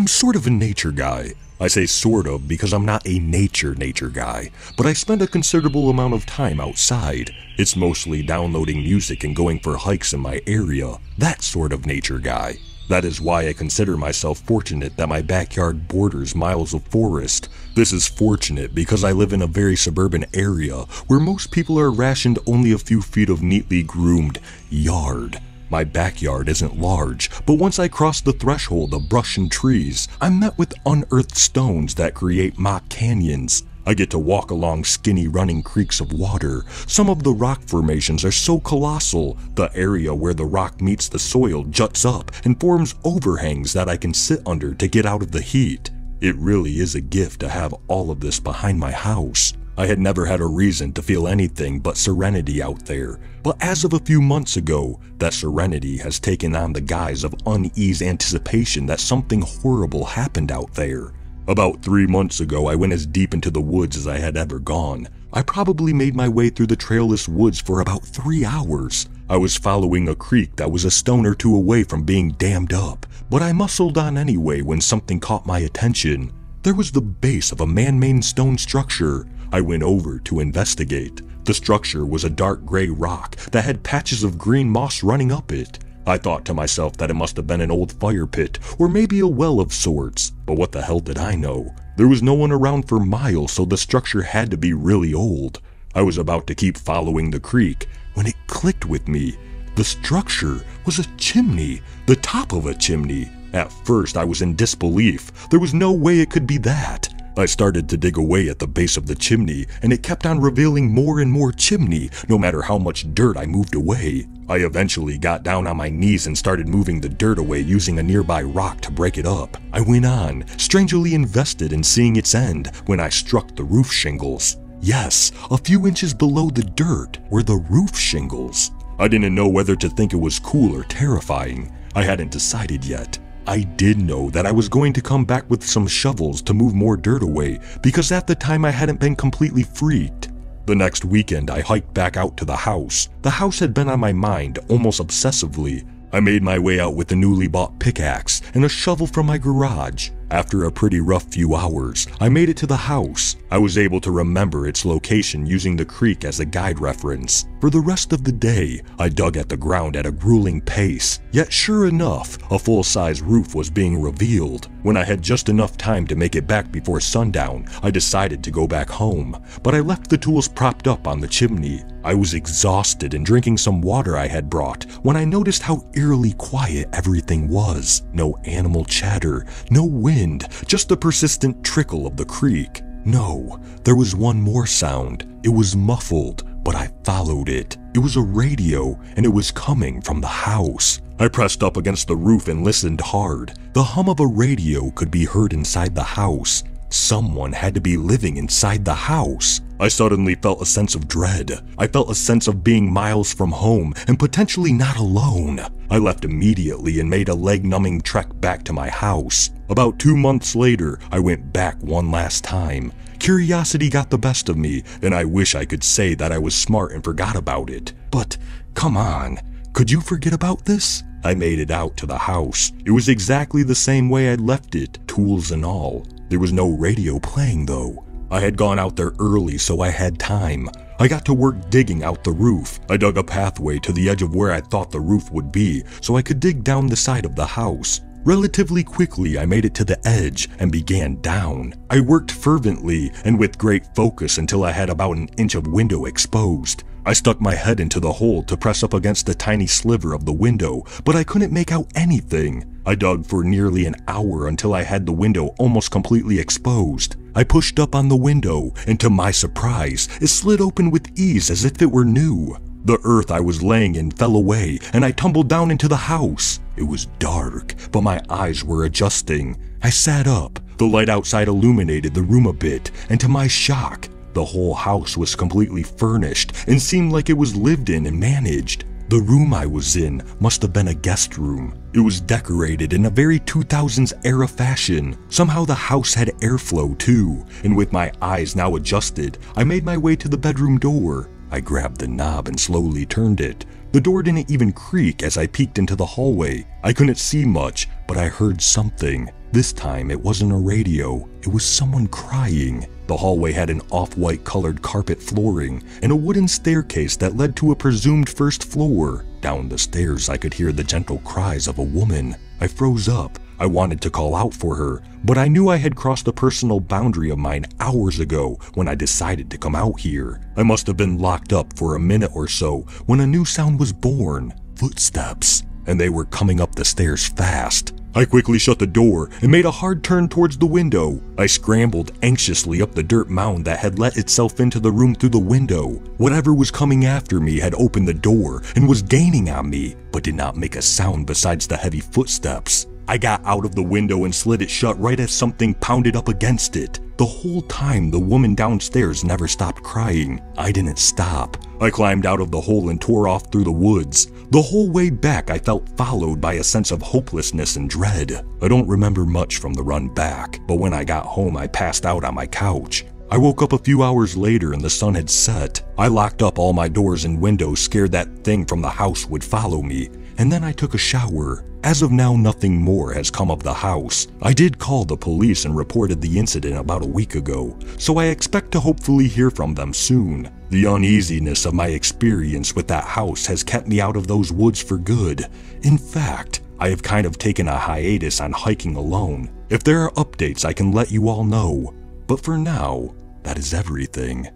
I'm sort of a nature guy. I say sort of because I'm not a nature guy, but I spend a considerable amount of time outside. It's mostly downloading music and going for hikes in my area, that sort of nature guy. That is why I consider myself fortunate that my backyard borders miles of forest. This is fortunate because I live in a very suburban area where most people are rationed only a few feet of neatly groomed yard. My backyard isn't large, but once I cross the threshold of brush and trees, I'm met with unearthed stones that create mock canyons. I get to walk along skinny running creeks of water. Some of the rock formations are so colossal, the area where the rock meets the soil juts up and forms overhangs that I can sit under to get out of the heat. It really is a gift to have all of this behind my house. I had never had a reason to feel anything but serenity out there, but as of a few months ago, that serenity has taken on the guise of uneasy anticipation that something horrible happened out there. About 3 months ago, I went as deep into the woods as I had ever gone. I probably made my way through the trailless woods for about 3 hours. I was following a creek that was a stone or two away from being dammed up, but I muscled on anyway when something caught my attention. There was the base of a man-made stone structure. I went over to investigate. The structure was a dark gray rock that had patches of green moss running up it. I thought to myself that it must have been an old fire pit or maybe a well of sorts, but what the hell did I know? There was no one around for miles, so the structure had to be really old. I was about to keep following the creek when it clicked with me. The structure was a chimney, the top of a chimney. At first I was in disbelief. There was no way it could be that. I started to dig away at the base of the chimney, and it kept on revealing more and more chimney, no matter how much dirt I moved away. I eventually got down on my knees and started moving the dirt away using a nearby rock to break it up. I went on, strangely invested in seeing its end, when I struck the roof shingles. Yes, a few inches below the dirt were the roof shingles. I didn't know whether to think it was cool or terrifying. I hadn't decided yet. I did know that I was going to come back with some shovels to move more dirt away because at the time I hadn't been completely freaked. The next weekend I hiked back out to the house. The house had been on my mind almost obsessively. I made my way out with a newly bought pickaxe and a shovel from my garage. After a pretty rough few hours, I made it to the house. I was able to remember its location using the creek as a guide reference. For the rest of the day, I dug at the ground at a grueling pace. Yet sure enough, a full-size roof was being revealed. When I had just enough time to make it back before sundown, I decided to go back home. But I left the tools propped up on the chimney. I was exhausted and drinking some water I had brought when I noticed how eerily quiet everything was. No animal chatter, no wind, just the persistent trickle of the creek. No, there was one more sound. It was muffled, but I followed it. It was a radio, and it was coming from the house. I pressed up against the roof and listened hard. The hum of a radio could be heard inside the house. Someone had to be living inside the house. I suddenly felt a sense of dread. I felt a sense of being miles from home and potentially not alone. I left immediately and made a leg-numbing trek back to my house. About 2 months later, I went back one last time. Curiosity got the best of me, and I wish I could say that I was smart and forgot about it. But, come on, could you forget about this? I made it out to the house. It was exactly the same way I'd left it, tools and all. There was no radio playing though. I had gone out there early, so I had time. I got to work digging out the roof. I dug a pathway to the edge of where I thought the roof would be, so I could dig down the side of the house. Relatively quickly, I made it to the edge and began down. I worked fervently and with great focus until I had about an inch of window exposed. I stuck my head into the hole to press up against the tiny sliver of the window, but I couldn't make out anything. I dug for nearly an hour until I had the window almost completely exposed. I pushed up on the window, and to my surprise, it slid open with ease as if it were new. The earth I was laying in fell away, and I tumbled down into the house. It was dark, but my eyes were adjusting. I sat up. The light outside illuminated the room a bit, and to my shock, the whole house was completely furnished and seemed like it was lived in and managed. The room I was in must have been a guest room. It was decorated in a very 2000s era fashion. Somehow the house had airflow too, and with my eyes now adjusted, I made my way to the bedroom door. I grabbed the knob and slowly turned it. The door didn't even creak as I peeked into the hallway. I couldn't see much, but I heard something. This time it wasn't a radio, it was someone crying. The hallway had an off-white colored carpet flooring and a wooden staircase that led to a presumed first floor. Down the stairs I could hear the gentle cries of a woman. I froze up. I wanted to call out for her, but I knew I had crossed a personal boundary of mine hours ago when I decided to come out here. I must have been locked up for a minute or so when a new sound was born. Footsteps. And they were coming up the stairs fast. I quickly shut the door and made a hard turn towards the window. I scrambled anxiously up the dirt mound that had let itself into the room through the window. Whatever was coming after me had opened the door and was gaining on me, but did not make a sound besides the heavy footsteps. I got out of the window and slid it shut right as something pounded up against it. The whole time, the woman downstairs never stopped crying. I didn't stop. I climbed out of the hole and tore off through the woods. The whole way back, I felt followed by a sense of hopelessness and dread. I don't remember much from the run back, but when I got home, I passed out on my couch. I woke up a few hours later and the sun had set. I locked up all my doors and windows, scared that thing from the house would follow me, and then I took a shower. As of now, nothing more has come of the house. I did call the police and reported the incident about a week ago, so I expect to hopefully hear from them soon. The uneasiness of my experience with that house has kept me out of those woods for good. In fact, I have kind of taken a hiatus on hiking alone. If there are updates, I can let you all know. But for now, that is everything.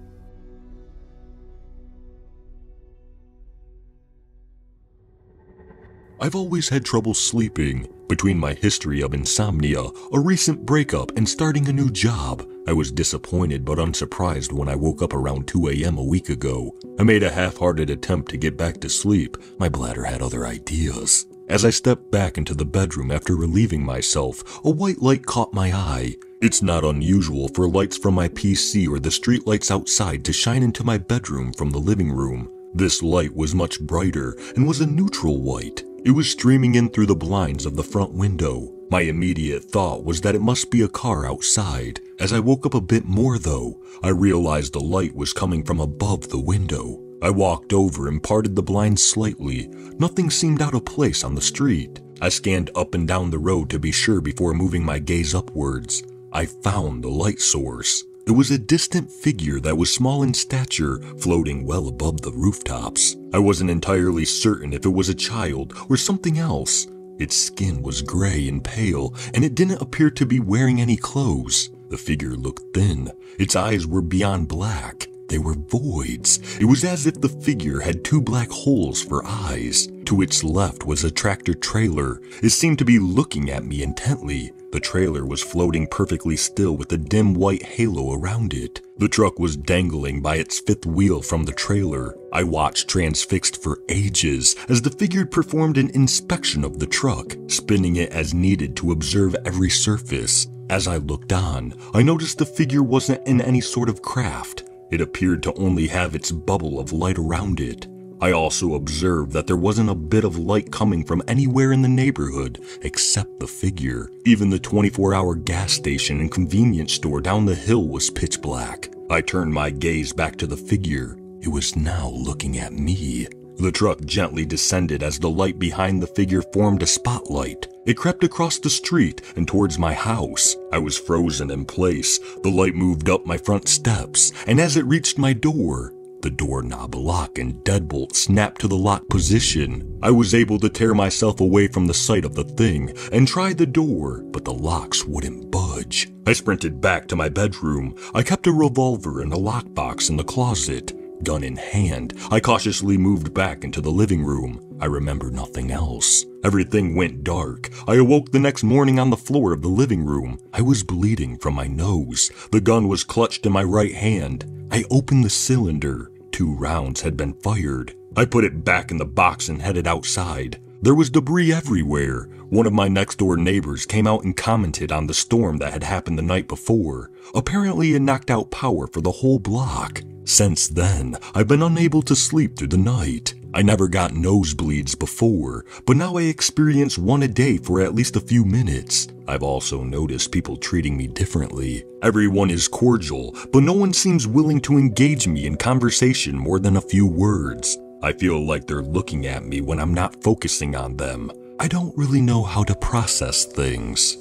I've always had trouble sleeping. Between my history of insomnia, a recent breakup, and starting a new job, I was disappointed but unsurprised when I woke up around 2 a.m. a week ago. I made a half-hearted attempt to get back to sleep. My bladder had other ideas. As I stepped back into the bedroom after relieving myself, a white light caught my eye. It's not unusual for lights from my PC or the street lights outside to shine into my bedroom from the living room. This light was much brighter and was a neutral white. It was streaming in through the blinds of the front window. My immediate thought was that it must be a car outside. As I woke up a bit more though, I realized the light was coming from above the window. I walked over and parted the blinds slightly. Nothing seemed out of place on the street. I scanned up and down the road to be sure before moving my gaze upwards. I found the light source. It was a distant figure that was small in stature, floating well above the rooftops. I wasn't entirely certain if it was a child or something else. Its skin was gray and pale, and it didn't appear to be wearing any clothes. The figure looked thin. Its eyes were beyond black. They were voids. It was as if the figure had two black holes for eyes. To its left was a tractor trailer. It seemed to be looking at me intently. The trailer was floating perfectly still with a dim white halo around it. The truck was dangling by its fifth wheel from the trailer. I watched transfixed for ages as the figure performed an inspection of the truck, spinning it as needed to observe every surface. As I looked on, I noticed the figure wasn't in any sort of craft. It appeared to only have its bubble of light around it. I also observed that there wasn't a bit of light coming from anywhere in the neighborhood except the figure. Even the 24-hour gas station and convenience store down the hill was pitch black. I turned my gaze back to the figure. It was now looking at me. The truck gently descended as the light behind the figure formed a spotlight. It crept across the street and towards my house. I was frozen in place. The light moved up my front steps, and as it reached my door, the doorknob lock and deadbolt snapped to the lock position. I was able to tear myself away from the sight of the thing and try the door, but the locks wouldn't budge. I sprinted back to my bedroom. I kept a revolver in a lockbox in the closet. Gun in hand, I cautiously moved back into the living room. I remember nothing else. Everything went dark. I awoke the next morning on the floor of the living room. I was bleeding from my nose. The gun was clutched in my right hand. I opened the cylinder. 2 rounds had been fired. I put it back in the box and headed outside. There was debris everywhere. One of my next door neighbors came out and commented on the storm that had happened the night before. Apparently it knocked out power for the whole block. Since then, I've been unable to sleep through the night. I never got nosebleeds before, but now I experience one a day for at least a few minutes. I've also noticed people treating me differently. Everyone is cordial, but no one seems willing to engage me in conversation more than a few words. I feel like they're looking at me when I'm not focusing on them. I don't really know how to process things.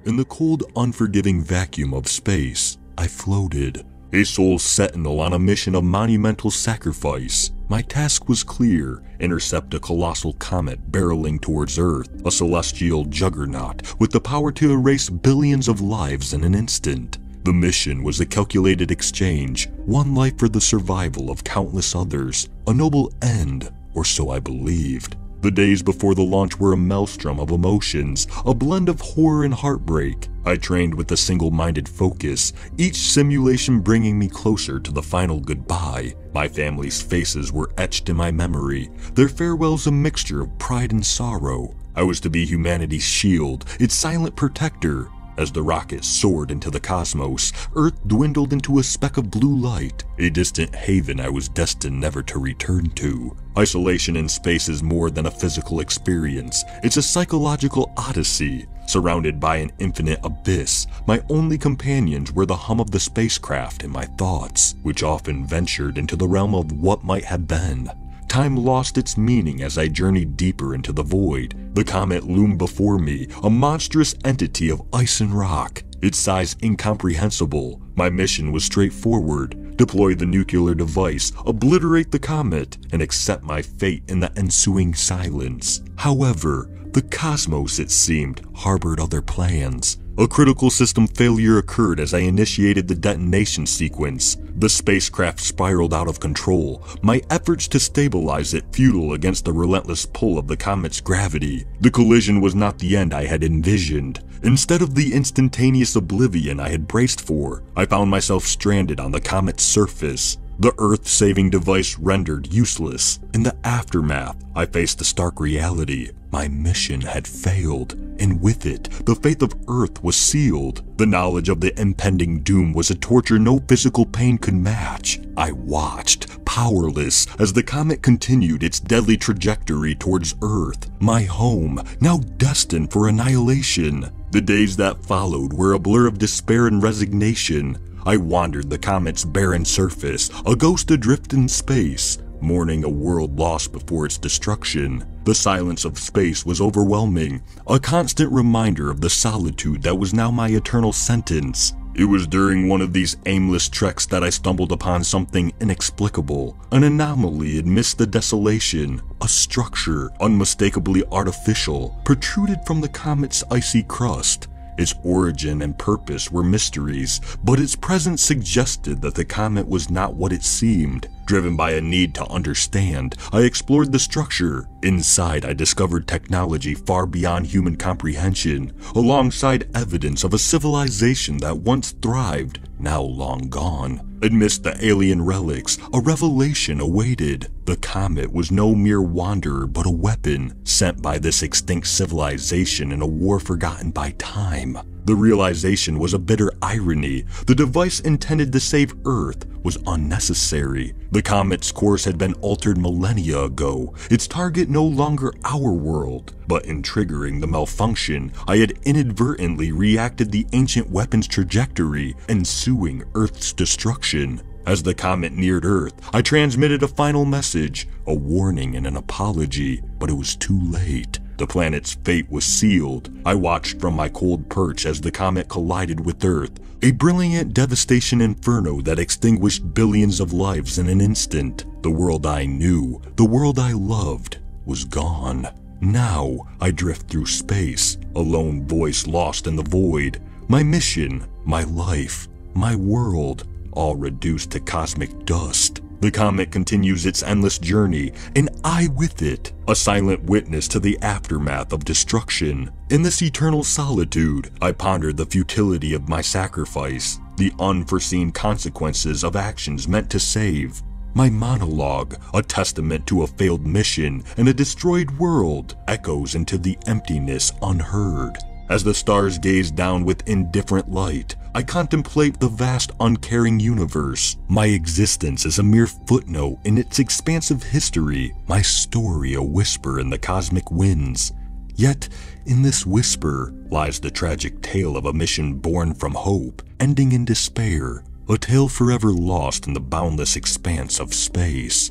In the cold, unforgiving vacuum of space, I floated, a soul sentinel on a mission of monumental sacrifice. My task was clear: intercept a colossal comet barreling towards Earth, a celestial juggernaut with the power to erase billions of lives in an instant. The mission was a calculated exchange, one life for the survival of countless others, a noble end, or so I believed. The days before the launch were a maelstrom of emotions, a blend of horror and heartbreak. I trained with a single-minded focus, each simulation bringing me closer to the final goodbye. My family's faces were etched in my memory, their farewells a mixture of pride and sorrow. I was to be humanity's shield, its silent protector. As the rocket soared into the cosmos, Earth dwindled into a speck of blue light, a distant haven I was destined never to return to. Isolation in space is more than a physical experience. It's a psychological odyssey. Surrounded by an infinite abyss, my only companions were the hum of the spacecraft and my thoughts, which often ventured into the realm of what might have been. Time lost its meaning as I journeyed deeper into the void. The comet loomed before me, a monstrous entity of ice and rock, its size incomprehensible. My mission was straightforward: deploy the nuclear device, obliterate the comet, and accept my fate in the ensuing silence. However, the cosmos, it seemed, harbored other plans. A critical system failure occurred as I initiated the detonation sequence. The spacecraft spiraled out of control, my efforts to stabilize it futile against the relentless pull of the comet's gravity. The collision was not the end I had envisioned. Instead of the instantaneous oblivion I had braced for, I found myself stranded on the comet's surface, the Earth-saving device rendered useless. In the aftermath, I faced the stark reality. My mission had failed, and with it, the fate of Earth was sealed. The knowledge of the impending doom was a torture no physical pain could match. I watched, powerless, as the comet continued its deadly trajectory towards Earth, my home, now destined for annihilation. The days that followed were a blur of despair and resignation. I wandered the comet's barren surface, a ghost adrift in space, mourning a world lost before its destruction. The silence of space was overwhelming, a constant reminder of the solitude that was now my eternal sentence. It was during one of these aimless treks that I stumbled upon something inexplicable, an anomaly amidst the desolation. A structure, unmistakably artificial, protruded from the comet's icy crust. Its origin and purpose were mysteries, but its presence suggested that the comet was not what it seemed. Driven by a need to understand, I explored the structure. Inside, I discovered technology far beyond human comprehension, alongside evidence of a civilization that once thrived, now long gone. Amidst the alien relics, a revelation awaited. The comet was no mere wanderer but a weapon, sent by this extinct civilization in a war forgotten by time. The realization was a bitter irony. The device intended to save Earth was unnecessary. The comet's course had been altered millennia ago, its target no longer our world. But in triggering the malfunction, I had inadvertently reacted the ancient weapon's trajectory, ensuing Earth's destruction. As the comet neared Earth, I transmitted a final message, a warning and an apology, but it was too late. The planet's fate was sealed. I watched from my cold perch as the comet collided with Earth, a brilliant devastation inferno that extinguished billions of lives in an instant. The world I knew, the world I loved, was gone. Now I drift through space, a lone voice lost in the void. My mission, my life, my world, all reduced to cosmic dust. The comet continues its endless journey, and I with it, a silent witness to the aftermath of destruction. In this eternal solitude, I pondered the futility of my sacrifice, the unforeseen consequences of actions meant to save. My monologue, a testament to a failed mission and a destroyed world, echoes into the emptiness unheard. As the stars gazed down with indifferent light, I contemplate the vast, uncaring universe. My existence is a mere footnote in its expansive history, my story a whisper in the cosmic winds. Yet, in this whisper lies the tragic tale of a mission born from hope, ending in despair, a tale forever lost in the boundless expanse of space.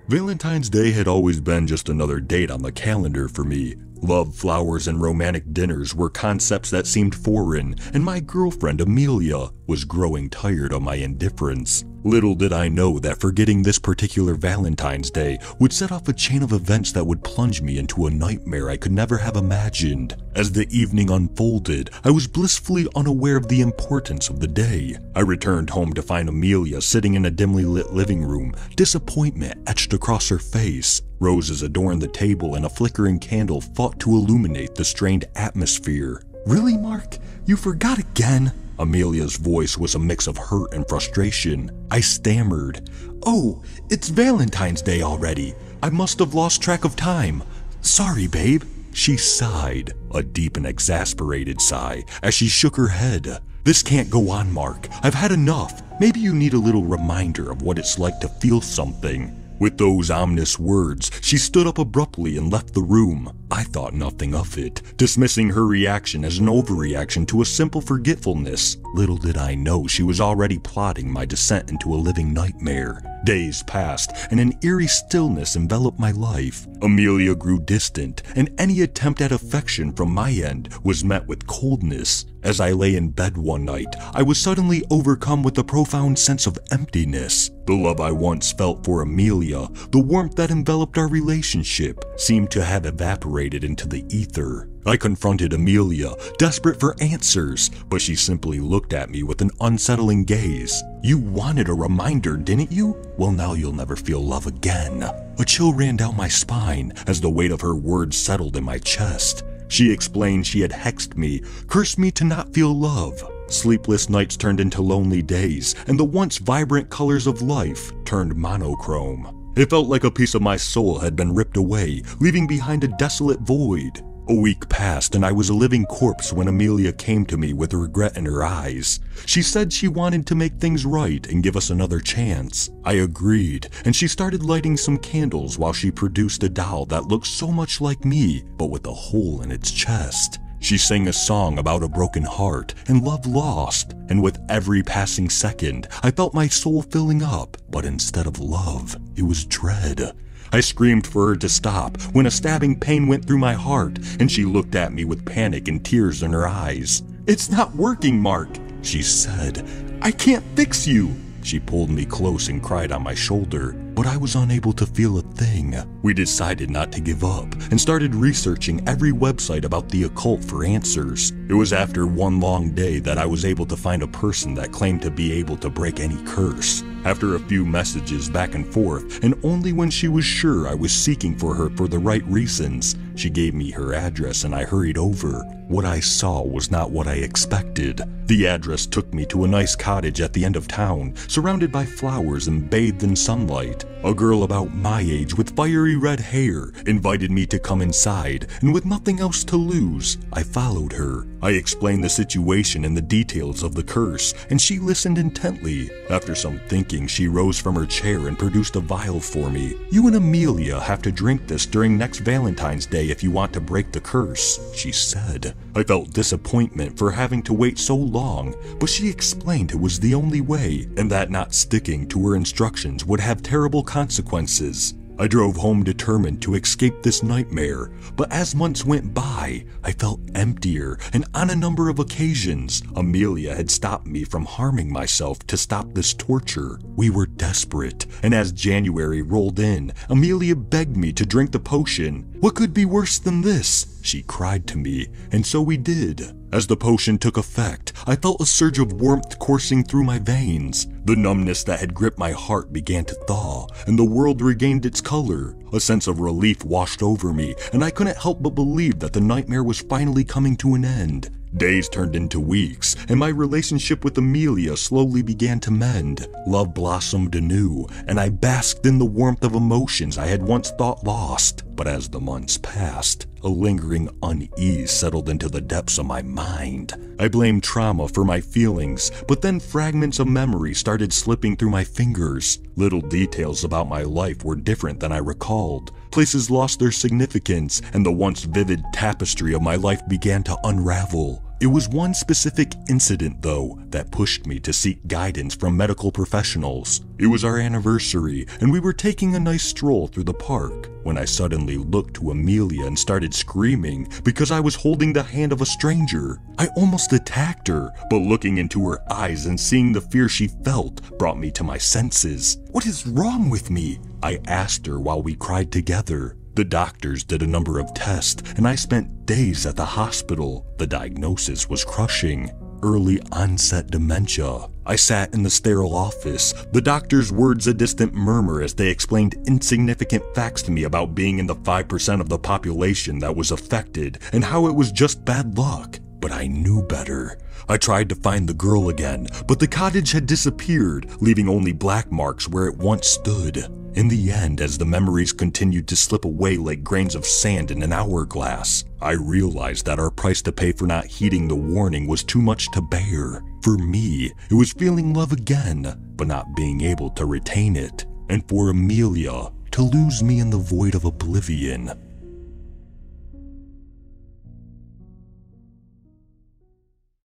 Valentine's Day had always been just another date on the calendar for me. Love, flowers, and romantic dinners were concepts that seemed foreign, and my girlfriend Amelia was growing tired of my indifference. Little did I know that forgetting this particular Valentine's Day would set off a chain of events that would plunge me into a nightmare I could never have imagined. As the evening unfolded, I was blissfully unaware of the importance of the day. I returned home to find Amelia sitting in a dimly lit living room, disappointment etched across her face. Roses adorned the table and a flickering candle fought to illuminate the strained atmosphere. "Really, Mark? You forgot again?" Amelia's voice was a mix of hurt and frustration. I stammered, "Oh, it's Valentine's Day already. I must have lost track of time. Sorry, babe." She sighed, a deep and exasperated sigh, as she shook her head. "This can't go on, Mark. I've had enough. Maybe you need a little reminder of what it's like to feel something." With those ominous words, she stood up abruptly and left the room. I thought nothing of it, dismissing her reaction as an overreaction to a simple forgetfulness. Little did I know she was already plotting my descent into a living nightmare. Days passed, and an eerie stillness enveloped my life. Amelia grew distant, and any attempt at affection from my end was met with coldness. As I lay in bed one night, I was suddenly overcome with a profound sense of emptiness. The love I once felt for Amelia, the warmth that enveloped our relationship, seemed to have evaporated into the ether. I confronted Amelia, desperate for answers, but she simply looked at me with an unsettling gaze. "You wanted a reminder, didn't you? Well, now you'll never feel love again." A chill ran down my spine as the weight of her words settled in my chest. She explained she had hexed me, cursed me to not feel love. Sleepless nights turned into lonely days, and the once vibrant colors of life turned monochrome. It felt like a piece of my soul had been ripped away, leaving behind a desolate void. A week passed and I was a living corpse when Amelia came to me with regret in her eyes. She said she wanted to make things right and give us another chance. I agreed, and she started lighting some candles while she produced a doll that looked so much like me, but with a hole in its chest. She sang a song about a broken heart and love lost, and with every passing second, I felt my soul filling up, but instead of love, it was dread. I screamed for her to stop when a stabbing pain went through my heart, and she looked at me with panic and tears in her eyes. "It's not working, Mark," she said. "I can't fix you." She pulled me close and cried on my shoulder, but I was unable to feel a thing. We decided not to give up and started researching every website about the occult for answers. It was after one long day that I was able to find a person that claimed to be able to break any curse. After a few messages back and forth, and only when she was sure I was seeking for her for the right reasons, she gave me her address and I hurried over. What I saw was not what I expected. The address took me to a nice cottage at the end of town, surrounded by flowers and bathed in sunlight. A girl about my age with fiery red hair invited me to come inside, and with nothing else to lose, I followed her. I explained the situation and the details of the curse, and she listened intently. After some thinking, she rose from her chair and produced a vial for me. "You and Amelia have to drink this during next Valentine's Day if you want to break the curse," she said. I felt disappointment for having to wait so long, but she explained it was the only way, and that not sticking to her instructions would have terrible consequences. I drove home determined to escape this nightmare, but as months went by, I felt emptier, and on a number of occasions, Amelia had stopped me from harming myself to stop this torture. We were desperate, and as January rolled in, Amelia begged me to drink the potion. "What could be worse than this?" she cried to me, and so we did. As the potion took effect, I felt a surge of warmth coursing through my veins. The numbness that had gripped my heart began to thaw, and the world regained its color. A sense of relief washed over me, and I couldn't help but believe that the nightmare was finally coming to an end. Days turned into weeks, and my relationship with Amelia slowly began to mend. Love blossomed anew, and I basked in the warmth of emotions I had once thought lost. But as the months passed, a lingering unease settled into the depths of my mind. I blamed trauma for my feelings, but then fragments of memory started slipping through my fingers. Little details about my life were different than I recalled. Places lost their significance, and the once vivid tapestry of my life began to unravel. It was one specific incident, though, that pushed me to seek guidance from medical professionals. It was our anniversary, and we were taking a nice stroll through the park, when I suddenly looked to Amelia and started screaming because I was holding the hand of a stranger. I almost attacked her, but looking into her eyes and seeing the fear she felt brought me to my senses. "What is wrong with me?" I asked her while we cried together. The doctors did a number of tests, and I spent days at the hospital. The diagnosis was crushing: early onset dementia. I sat in the sterile office, the doctor's words a distant murmur as they explained insignificant facts to me about being in the 5% of the population that was affected and how it was just bad luck. But I knew better. I tried to find the girl again, but the cottage had disappeared, leaving only black marks where it once stood. In the end, as the memories continued to slip away like grains of sand in an hourglass, I realized that our price to pay for not heeding the warning was too much to bear. For me, it was feeling love again, but not being able to retain it. And for Amelia, to lose me in the void of oblivion.